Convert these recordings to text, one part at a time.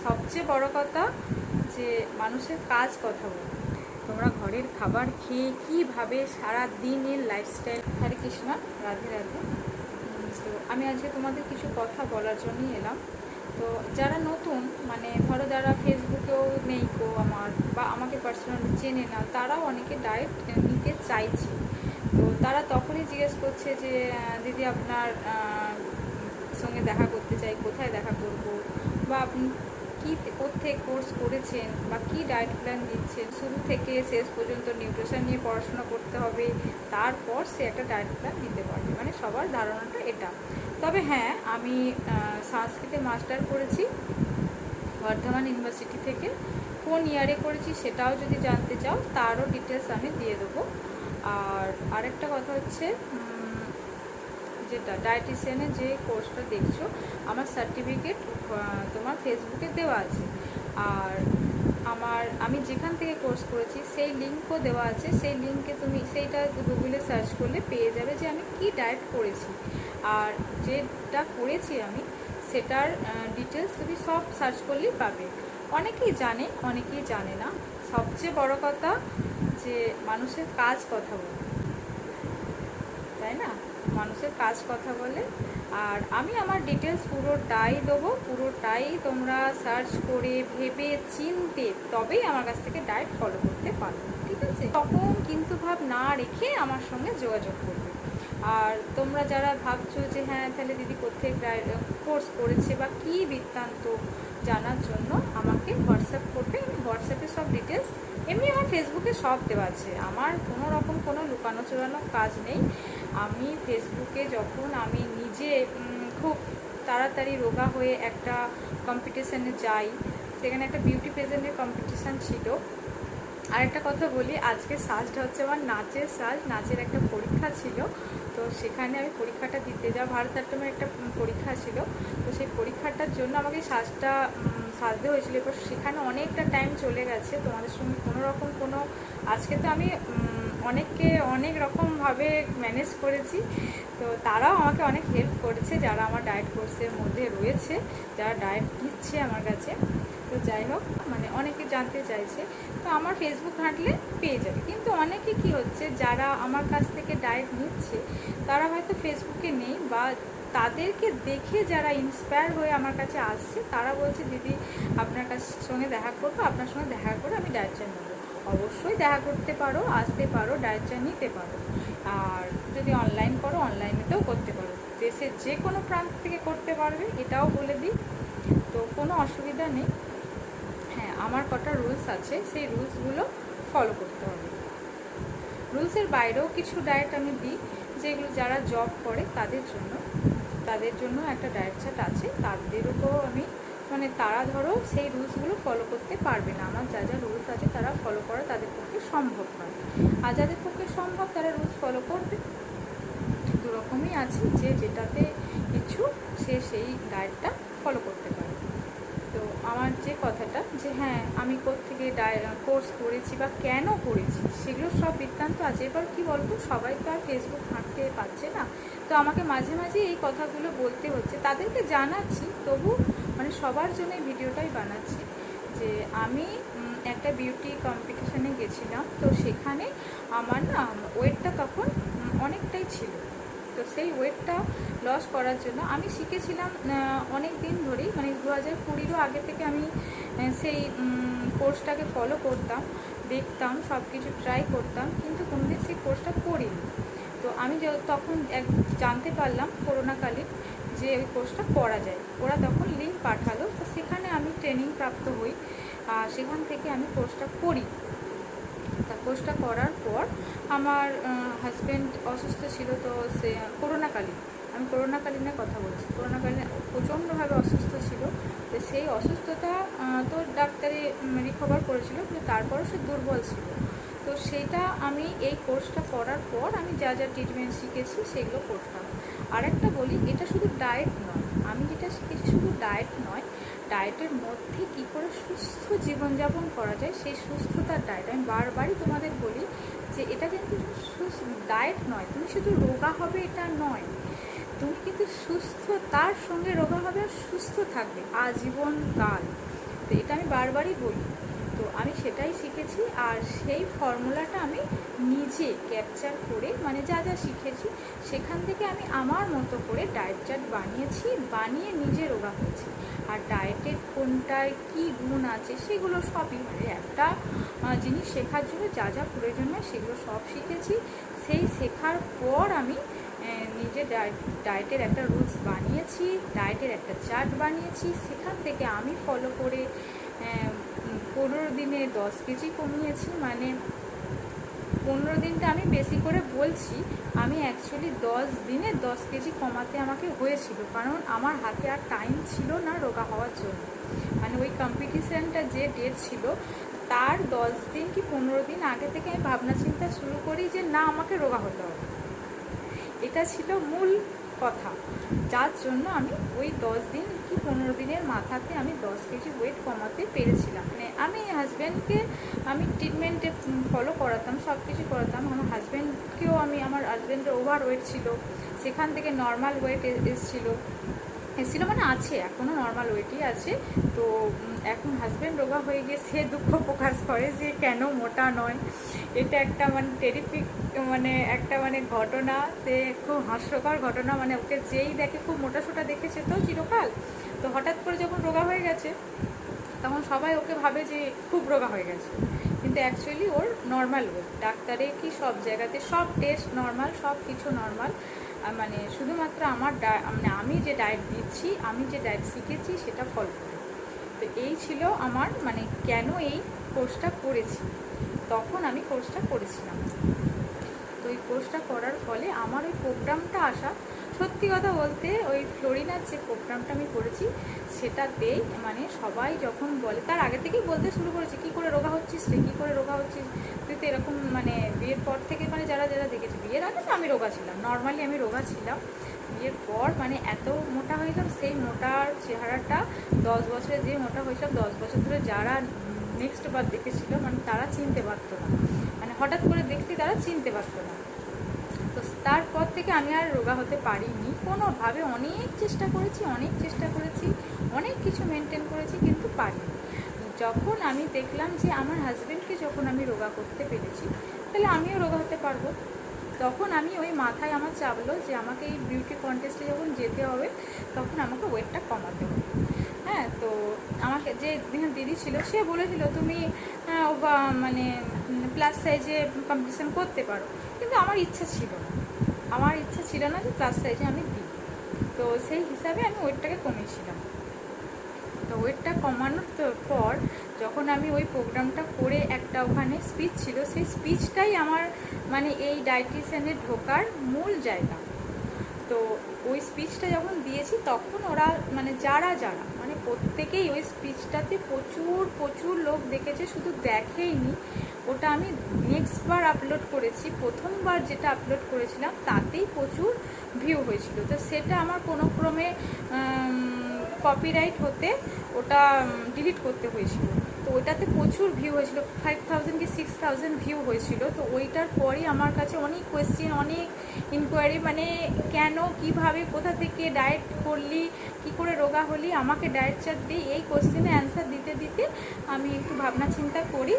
সবচেয়ে বড় কথা যে মানুষের কাজ কথা বলে। তোমরা ঘরের খাবার খেয়ে কীভাবে সারা দিনের লাইফস্টাইল। হরে কৃষ্ণ, রাধে রাধে। তো আমি আজকে তোমাদের কিছু কথা বলার জন্যই এলাম। তো যারা নতুন, মানে ধরো যারা ফেসবুকেও নেই কো আমার, বা আমাকে পার্সোনালি চেনে না, তারাও অনেকে ডায়েট নিতে চাইছে। তো তারা তখনই জিজ্ঞেস করছে যে দিদি আপনার সঙ্গে দেখা করতে চাই, কোথায় দেখা করব, বা আপনি কী কোথায় কোর্স করেছেন, বা কী ডায়েট প্ল্যান দিচ্ছেন। শুরু থেকে শেষ পর্যন্ত নিউট্রিশন নিয়ে পড়াশোনা করতে হবে, তারপর সে একটা ডায়েট প্ল্যান দিতে পারবে। মানে সবার ধারণাটা এটা। তবে হ্যাঁ, আমি সংস্কৃতে মাস্টার করেছি বর্ধমান ইউনিভার্সিটি থেকে। কোন ইয়ারে করেছি সেটাও যদি জানতে চাও, তারও ডিটেলস আমি দিয়ে দেবো। আর আরেকটা কথা হচ্ছে, যেটা ডায়েটিশিয়ানের যে কোর্সটা দেখছো, আমার সার্টিফিকেট তোমার ফেসবুকে দেওয়া আছে। আর আমি যেখান থেকে কোর্স করেছি সেই লিঙ্কও দেওয়া আছে। সেই লিঙ্কে তুমি সেইটা গুগলে সার্চ করলে পেয়ে যাবে যে আমি কি ডায়েট করেছি। আর যেটা করেছি আমি, সেটার ডিটেলস তুমি সব সার্চ করলেই পাবে। অনেকেই জানে, অনেকেই জানে না। সবচেয়ে বড় কথা যে মানুষের কাজ কথা বলে, তাই না? মানুষের কাজ কথা বলে। আর আমি আমার ডিটেলস পুরোটাই দেবো, পুরোটাই তোমরা সার্চ করে ভেবে চিনতে তবেই আমার কাছ থেকে ডায়েট ফলো করতে পারো, ঠিক আছে? তখন কিন্তু ভাব না রেখে আমার সঙ্গে যোগাযোগ করবে। আর তোমরা যারা ভাবছো যে হ্যাঁ তাহলে দিদি কোথায় কোর্স করেছে বা কী বৃত্তান্ত জানার জন্য আমাকে হোয়াটসঅ্যাপ করবে। আমি হোয়াটসঅ্যাপে সব ডিটেলস, এমনি আমার ফেসবুকে সব দেওয়া আছে। আমার কোনো রকম কোনো লুকানো চোরানো কাজ নেই। আমি ফেসবুকে যখন আমি নিজে খুব তাড়াতাড়ি রোগা হয়ে একটা কম্পিটিশানে যাই, সেখানে একটা বিউটি পেজেন্টের কম্পিটিশান ছিল। আর একটা কথা বলি, আজকে সাজটা হচ্ছে আমার নাচের সাজ। নাচের একটা পরীক্ষা ছিল, তো সেখানে আমি পরীক্ষাটা দিতে যাই। ভারতনাট্যমের একটা পরীক্ষা ছিল, তো সেই পরীক্ষাটার জন্য আমাকে সাজতে হয়েছিল। এবার সেখানে অনেকটা টাইম চলে গেছে। তোমাদের সঙ্গে কোনো রকম আজকে তো আমি অনেককে অনেক রকমভাবে ম্যানেজ করেছি। তো তারাও আমাকে অনেক হেল্প করেছে, যারা আমার ডায়েট কোর্সের মধ্যে রয়েছে, যারা ডায়েট দিচ্ছে আমার কাছে। তো যাই হোক, মানে অনেকে জানতে চাইছে, তো আমার ফেসবুক ঘাঁটলে পেয়ে যাবে। কিন্তু অনেকে কি হচ্ছে, যারা আমার কাছ থেকে ডায়েট নিচ্ছে তারা হয়তো ফেসবুকে নেই, বা তাদেরকে দেখে যারা ইন্সপায়ার হয়ে আমার কাছে আসছে, তারা বলছে দিদি আপনার সঙ্গে দেখা করবো, আপনার সঙ্গে দেখা করে আমি ডায়েট চার্ট নেবো। অবশ্যই দেখা করতে পারো, আসতে পারো, ডায়েট চার্ট নিতে পারো। আর যদি অনলাইন করো, অনলাইনেতেও করতে পারো। দেশের যে কোনো প্রান্ত থেকে করতে পারবে, এটাও বলে দিই। তো কোনো অসুবিধা নেই। হ্যাঁ, আমার কটা রুলস আছে, সেই রুলসগুলো ফলো করতে হবে। রুলসের বাইরেও কিছু ডায়েট আমি দিই, যেগুলো যারা জব করে তাদের জন্য একটা ডায়েট চার্ট আছে। তাদেরও আমি মানে তারা ধরো সেই রুলসগুলো ফলো করতে পারবে না। আমার যা যা রুলস আছে তারা ফলো করা তাদের পক্ষে সম্ভব নয়। আর যাদের পক্ষে সম্ভব তারা রুলস ফলো করবে। দুরকমই আছে, যে যেটাতে ইচ্ছুক সে সেই ডায়েটটা ফলো করতে পারে। তো আমার যে কথাটা যে হ্যাঁ আমি কোত্থেকে কোর্স করেছি বা কেন করেছি, সেগুলো সব বৃত্তান্ত আছে। এবার কী বলতো, সবাই তো আর ফেসবুক হাঁটতে পারছে না, তো আমাকে মাঝে মাঝে এই কথাগুলো বলতে হচ্ছে। তাদেরকে জানাচ্ছি, তবু মানে সবার জন্য এই ভিডিওটাই বানাচ্ছি যে আমি একটা বিউটি কম্পিটিশানে গেছিলাম। তো সেখানে আমার না ওয়েটটা তখন অনেকটাই ছিল। তো সেই ওয়েটটা লস করার জন্য আমি শিখেছিলাম অনেক দিন ধরেই, মানে 2020-এরও আগে থেকে আমি সেই কোর্সটাকে ফলো করতাম, দেখতাম, সব কিছু ট্রাই করতাম, কিন্তু কোনোদিন সেই কোর্সটা করিনি। তো আমি তখন জানতে পারলাম করোনাকালীন যে ওই কোর্সটা করা যায়। ওরা তখন লিঙ্ক পাঠালো, তো সেখানে আমি ট্রেনিং প্রাপ্ত হই। সেখান থেকে আমি কোর্সটা করি। তা কোর্সটা করার পর আমার হাজব্যান্ড অসুস্থ ছিল। তো সে আমি করোনাকালীনের কথা বলছি, করোনাকালীনে প্রচণ্ডভাবে অসুস্থ ছিল। তো সেই অসুস্থতা তো ডাক্তারে রিকভার করেছিল, কিন্তু তারপরও সে দুর্বল ছিল। তো সেটা আমি এই কোর্সটা করার পর আমি যা যা ট্রিটমেন্ট শিখেছি সেগুলো করতাম। আর একটা বলি, এটা শুধু ডায়েট নয়, আমি যেটা শিখেছি শুধু ডায়েট নয়, ডায়েটের মধ্যে কী করে সুস্থ জীবনযাপন করা যায়, সেই সুস্থতার ডায়েট। আমি বারবারই তোমাদের বলি যে এটা কিন্তু ডায়েট নয়, তুমি শুধু রোগা হবে এটা নয়, তুমি কিন্তু সুস্থ, তার সঙ্গে রোগা হবে আর সুস্থ থাকবে আজীবনকাল। করতে, এটা আমি বারবারই বলি। তো আমি সেটাই শিখেছি, আর সেই ফর্মুলাটা আমি নিজে ক্যাপচার করে মানে যা যা শিখেছি সেখান থেকে আমি আমার মতো করে ডায়েট চার্ট বানিয়েছি, বানিয়ে নিজে রোগা হয়েছি। আর ডায়েটের কোনটায় কী গুণ আছে সেগুলো সবই মানে একটা জিনিস শেখার জন্য যা যা প্রয়োজন হয় সেগুলো সব শিখেছি। সেই শেখার পর আমি নিজে ডায়েটের একটা রুলস বানিয়েছি, ডায়েটের একটা চার্ট বানিয়েছি, সেখান থেকে আমি ফলো করে 15 দিনে 10 কেজি কমিয়েছি। মানে 15 দিনটা আমি বেশি করে বলছি, আমি অ্যাকচুয়ালি 10 দিনে 10 কেজি কমাতে আমাকে হয়েছিল, কারণ আমার হাতে আর টাইম ছিল না রোগা হওয়ার জন্য। মানে ওই কম্পিটিশানটা যে ডেট ছিল তার 10 দিন কি 15 দিন আগে থেকে আমি ভাবনা চিন্তা শুরু করি যে না, আমাকে রোগা হতে হবে। এটা ছিল মূল কথা, যার জন্য আমি ওই 10 দিন কি 15 দিনের মাথাতে আমি 10 কেজি ওয়েট কমাতে পেরেছিলাম। মানে আমি হাজব্যান্ডকে আমি ট্রিটমেন্টে ফলো করাতাম, সব কিছু করাতাম। আমার হাজব্যান্ডকেও আমার হাজব্যান্ডের ওভার ওয়েট ছিল, সেখান থেকে নর্মাল ওয়েট এসেছিলো মানে আছে, এখনও নর্মাল ওয়েটই আছে। তো এখন হাজব্যান্ড রোগা হয়ে গিয়ে সে দুঃখ প্রকাশ করে যে কেন মোটা নয়। এটা একটা মানে টেরিফিক একটা ঘটনা, সে খুব হাস্যকর ঘটনা। মানে ওকে যেই দেখে খুব মোটাসোটা দেখেছে তো চিরকাল, তো হঠাৎ করে যখন রোগা হয়ে গেছে তখন সবাই ওকে ভাবে যে খুব রোগা হয়ে গেছে, কিন্তু অ্যাকচুয়ালি ওর নর্মাল ওয়েট। ডাক্তারে কি সব জায়গাতে সব টেস্ট নর্মাল, সব কিছু নর্মাল। মানে শুধুমাত্র আমার আমি যে ডায়েট দিচ্ছি, আমি যে ডায়েট শিখেছি সেটা ফলো করি। তো এই ছিল আমার মানে কেন এই কোর্সটা করেছি, তখন আমি কোর্সটা করেছিলাম। তো ওই কোর্সটা করার ফলে আমার ওই প্রোগ্রামটা আসা, সত্যি কথা বলতে ওই ফ্লোরিনার যে প্রোগ্রামটা আমি করেছি সেটাতেই মানে সবাই যখন বলে, তার আগে থেকেই বলতে শুরু করেছে কী করে রোগা হচ্ছিস রে, কী করে রোগা হচ্ছিস তুই, তো এরকম মানে বিয়ের পর থেকে মানে যারা যারা দেখেছে, বিয়ের আগে তো আমি রোগা ছিলাম, নর্মালি আমি রোগা ছিলাম। বিয়ের পর মানে এত মোটা হয়েছিলাম, সেই মোটার চেহারাটা 10 বছরে যে মোটা হয়েছিলাম 10 বছর ধরে যারা নেক্সট বার দেখেছিল মানে তারা চিনতে পারতো না, মানে হঠাৎ করে দেখতে তারা চিনতে পারতো না। তো তারপর থেকে আমি আর রোগা হতে পারিনি কোনোভাবে। অনেক চেষ্টা করেছি, অনেক কিছু মেনটেন করেছি, কিন্তু পারিনি। যখন আমি দেখলাম যে আমার হাজব্যান্ডকে যখন আমি রোগা করতে পেরেছি, তাহলে আমিও রোগা হতে পারবো। তখন আমি ওই মাথায় আমার চাপলো যে আমাকে এই বিউটি কন্টেস্টে যখন যেতে হবে তখন আমাকে ওয়েটটা কমাতে হবে। হ্যাঁ, তো আমাকে যে দিদি ছিল সে বলেছিল তুমি মানে প্লাস সাইজে কম্পিটিশান করতে পারো, কিন্তু আমার ইচ্ছা ছিল না যে প্লাস সাইজে আমি দিই। তো সেই হিসাবে আমি ওয়েটটাকে কমিয়েছিলাম। তো ওয়েটটা কমানোর পর যখন আমি ওই প্রোগ্রামটা করে একটা ওখানে স্পিচ ছিল, সেই স্পিচটাই আমার মানে এই ডায়েটিশিয়ানে ঢোকার মূল জায়গা। তো ওই স্পিচটা যখন দিয়েছি তখন ওরা মানে যারা মানে প্রত্যেকেই ওই স্পিচটাতে প্রচুর লোক দেখেছে, শুধু দেখেইনি, ওটা আমি নেক্সটবার আপলোড করেছি। প্রথমবার যেটা আপলোড করেছিলাম তাতেই প্রচুর ভিউ হয়েছিল। তো সেটা আমার কোনো ক্রমে কপিরাইট হতে ওটা ডিলিট করতে হয়েছিল। তো ওইটাতে প্রচুর ভিউ হয়েছিল, 5000 কি 6000 ভিউ হয়েছিল। তো ওইটার পরই আমার কাছে অনেক কোয়েশ্চেন, অনেক ইনকোয়ারি, মানে কেন, কিভাবে, কোথা থেকে ডায়েট করলি, কি করে রোগা হলি, আমাকে ডায়েট চার্ট দিই, এই কোয়েশ্চেনে অ্যান্সার দিতে দিতে আমি একটু ভাবনা চিন্তা করি।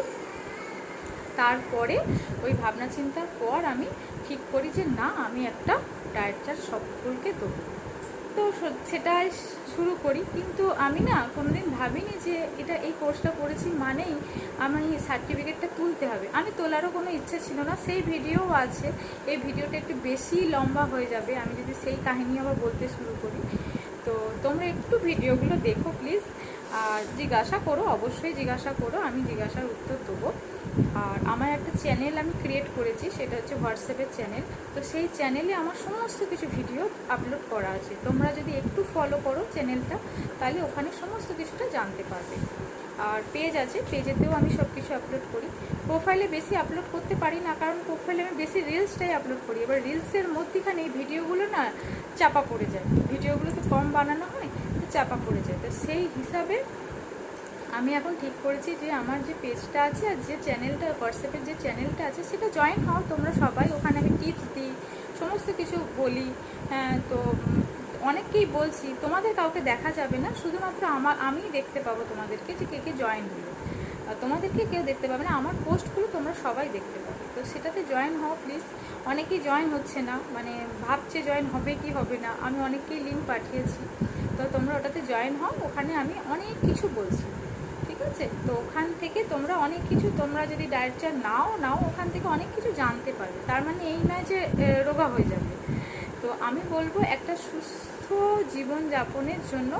তারপরে ওই ভাবনা চিন্তার পর আমি ঠিক করি যে না, আমি একটা ডায়েট চার্ট সকলকে দেবো। তো সেটাই শুরু করি, কিন্তু আমি না কোনোদিন ভাবিনি যে এই কোর্সটা করেছি মানেই আমি সার্টিফিকেটটা তুলতে হবে। আমি তোলারও কোনো ইচ্ছে ছিল না। সেই ভিডিও আছে, এই ভিডিওটা একটু বেশি লম্বা হয়ে যাবে আমি যদি সেই কাহিনী আবার বলতে শুরু করি। তো তোমরা একটু ভিডিওগুলো দেখো প্লিজ, আর জিজ্ঞাসা করো, অবশ্যই জিজ্ঞাসা করো, আমি জিজ্ঞাসার উত্তর দেবো। আর আমার একটা চ্যানেল আমি ক্রিয়েট করেছি, সেটা হচ্ছে হোয়াটসঅ্যাপের চ্যানেল। তো সেই চ্যানেলে আমার সমস্ত কিছু ভিডিও আপলোড করা আছে। তোমরা যদি একটু ফলো করো চ্যানেলটা, তাহলে ওখানে সমস্ত কিছুটা জানতে পারবে। আর পেজ আছে, পেজেতেও আমি সব কিছু আপলোড করি। প্রোফাইলে বেশি আপলোড করতে পারি না, কারণ প্রোফাইলে আমি বেশি রিলসটাই আপলোড করি। এবার রিলসের মধ্যেখানে এই ভিডিওগুলো না চাপা পড়ে যায়, ভিডিওগুলো তো কম বানানো হয়, তো চাপা পড়ে যায়। তো সেই হিসাবে আমি এখন ঠিক করেছি যে আমার যে পেজটা আছে আর যে চ্যানেলটা, হোয়াটসঅ্যাপের যে চ্যানেলটা আছে, সেটা জয়েন হও তোমরা সবাই। ওখানে আমি টিপস দিই, সমস্ত কিছু বলি। হ্যাঁ, তো অনেককেই বলছি, তোমাদের কাউকে দেখা যাবে না, শুধুমাত্র আমিই দেখতে পাবো তোমাদেরকে যে কে কে জয়েন হলো। তোমাদেরকে কেউ দেখতে পাবে না, আমার পোস্টগুলো তোমরা সবাই দেখতে পাবে। তো সেটাতে জয়েন হও প্লিজ। অনেকেই জয়েন হচ্ছে না, মানে ভাবছে জয়েন হবে কি হবে না। আমি অনেককেই লিঙ্ক পাঠিয়েছি, তো তোমরা ওটাতে জয়েন হও। ওখানে আমি অনেক কিছু বলছি, ঠিক আছে? তো ওখান থেকে তোমরা অনেক কিছু, তোমরা যদি ডায়েটটা নাও ওখান থেকে অনেক কিছু জানতে পারবে। তার মানে এই নয় যে রোগা হয়ে যাবে। তো আমি বলবো একটা সুস্থ জীবনযাপনের জন্য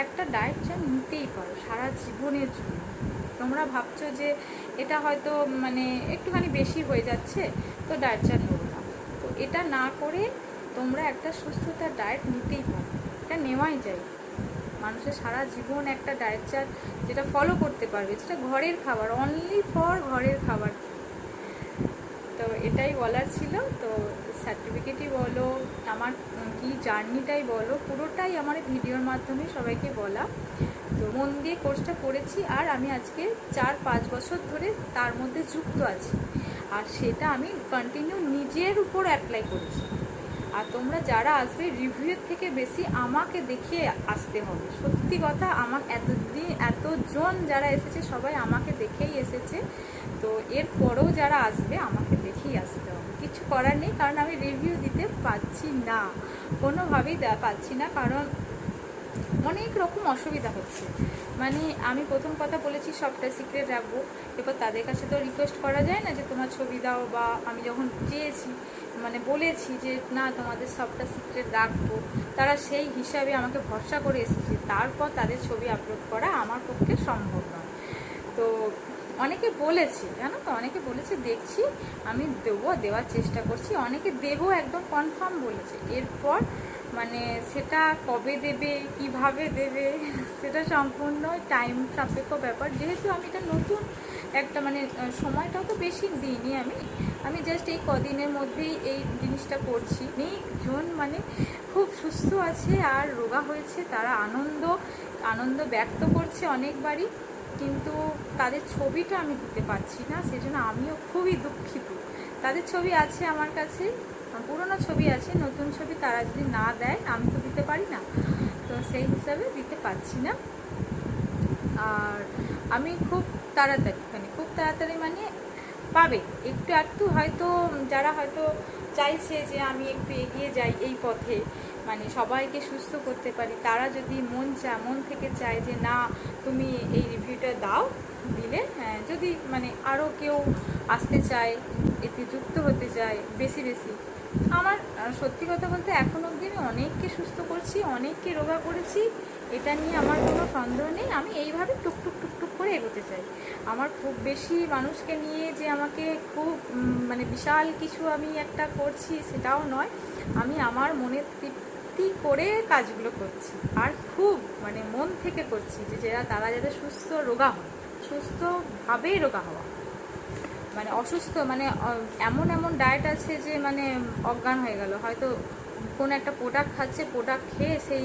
একটা ডায়েট চার্ট নিতেই পারো সারা জীবনের জন্য। তোমরা ভাবছো যে এটা হয়তো মানে একটুখানি বেশি হয়ে যাচ্ছে, তো ডায়েট চার্ট নেবো না। তো এটা না করে তোমরা একটা সুস্থতার ডায়েট নিতেই পারো, এটা নেওয়াই যায়। মানুষের সারা জীবন একটা ডায়েট চার্ট যেটা ফলো করতে পারবে, যেটা ঘরের খাবার, অনলি ফর ঘরের খাবার। তো এটাই বলার ছিল। তো সার্টিফিকেটই বলো, আমার কি জার্নিটাই বলো, পুরোটাই আমার ভিডিওর মাধ্যমে সবাইকে বলা। তো মন দিয়ে কোর্সটা করেছি, আর আমি আজকে 4-5 বছর ধরে তার মধ্যে যুক্ত আছি, আর সেটা আমি কন্টিনিউ নিজের উপর অ্যাপ্লাই করেছি। আর তোমরা যারা আসবে, রিভিউয়ের থেকে বেশি আমাকে দেখিয়ে আসতে হবে। সত্যি কথা, আমার এতজন যারা এসেছে সবাই আমাকে দেখেই এসেছে। তো এরপরেও যারা আসবে আমাকে দেখেই আসতে হবে, কিছু করার নেই। কারণ আমি রিভিউ দিতে পারছি না, কোনোভাবেই পাচ্ছি না, কারণ অনেক রকম অসুবিধা হচ্ছে। মানে আমি প্রথম কথা বলেছি সবটা সিক্রেট রাখবো। এবার তাদের কাছে তো রিকোয়েস্ট করা যায় না যে তোমার ছবি দাও, বা আমি যখন চেয়েছি মানে বলেছি যে না তোমাদের সবটা সিক্রেট রাখবো, তারা সেই হিসাবে আমাকে ভরসা করে এসেছে। তারপর তাদের ছবি আপলোড করা আমার পক্ষে সম্ভব নয়। তো অনেকে বলেছে, জানো তো, অনেকে বলেছে দেখছি, আমি দেওয়ার চেষ্টা করছি, অনেকে দেবো একদম কনফার্ম বলেছে। এরপর মানে সেটা কবে দেবে, কিভাবে দেবে, সেটা সম্পূর্ণ টাইম সাপেক্ষ ব্যাপার। যেহেতু আমি এটা নতুন একটা মানে সময়টাও তো বেশি দিইনি, আমি জাস্ট এই কদিনের মধ্যেই এই জিনিসটা করছি। অনেকজন মানে খুব সুস্থ আছে আর রোগা হয়েছে, তারা আনন্দ ব্যক্ত করছে অনেকবারই, কিন্তু তাদের ছবিটা আমি দিতে পারছি না, সেজন্য আমিও খুবই দুঃখিত। তাদের ছবি আছে আমার কাছে, পুরোনো ছবি আছে, নতুন ছবি তারা যদি না দেয় আমি তো দিতে পারি না, তো সেই হিসাবে দিতে পারছি না। আর আমি খুব তাড়াতাড়ি মানে পাবে একটু হয়তো, যারা হয়তো চাইছে যে আমি একটু এগিয়ে যাই এই পথে, মানে সবাইকে সুস্থ করতে পারি, তারা যদি মন থেকে চায় যে না তুমি এই রিভিউটা দাও, দিলে যদি মানে আরও কেউ আসতে চায়, এতে যুক্ত হতে চায় বেশি, আমার সত্যি কথা বলতে এখন অবধি আমি অনেককে সুস্থ করছি, অনেককে রোগা করেছি, এটা নিয়ে আমার কোনো সন্দেহ নেই। আমি এইভাবে টুকটুক করে এগোতে চাই। আমার খুব বেশি মানুষকে নিয়ে যে আমাকে খুব মানে বিশাল কিছু আমি একটা করছি সেটাও নয়। আমি আমার মনের তৃপ্তি করে কাজগুলো করছি, আর খুব মানে মন থেকে করছি যে তারা যাতে রোগা হয়, সুস্থভাবেই রোগা হওয়া। মানে অসুস্থ মানে এমন ডায়েট আছে যে মানে অজ্ঞান হয়ে গেল, হয়তো কোনো একটা প্রোডাক্ট খাচ্ছে, প্রোডাক্ট খেয়ে সেই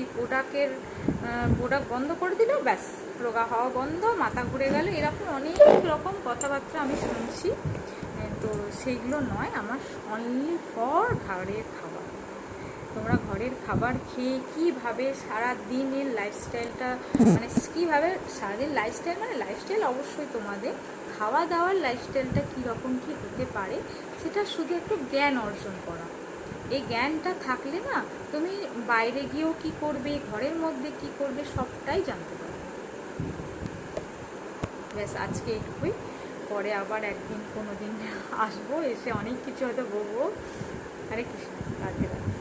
প্রোডাক্ট বন্ধ করে দিল, ব্যাস রোগা হওয়া বন্ধ, মাথা ঘুরে গেল, এরকম অনেক রকম কথাবার্তা আমি শুনছি। তো সেইগুলো নয়, আমার অনলি ফর ঘরের খাবার। তোমরা ঘরের খাবার খেয়ে কীভাবে সারাদিনের লাইফস্টাইলটা মানে কীভাবে সারাদিন লাইফস্টাইল অবশ্যই তোমাদের খাওয়া দাওয়ার লাইফস্টাইলটা কীরকম কী হতে পারে সেটা শুধু একটু জ্ঞান অর্জন করা। এই জ্ঞানটা থাকলে না তুমি বাইরে গিয়েও কী করবে, ঘরের মধ্যে কী করবে, সবটাই জানতে পারবে। ব্যাস আজকে এইটুকুই, পরে আবার একদিন কোনো দিন আসবো, এসে অনেক কিছু হয়তো বলবো। আরে কৃষ্ণ, রাধে রাধে।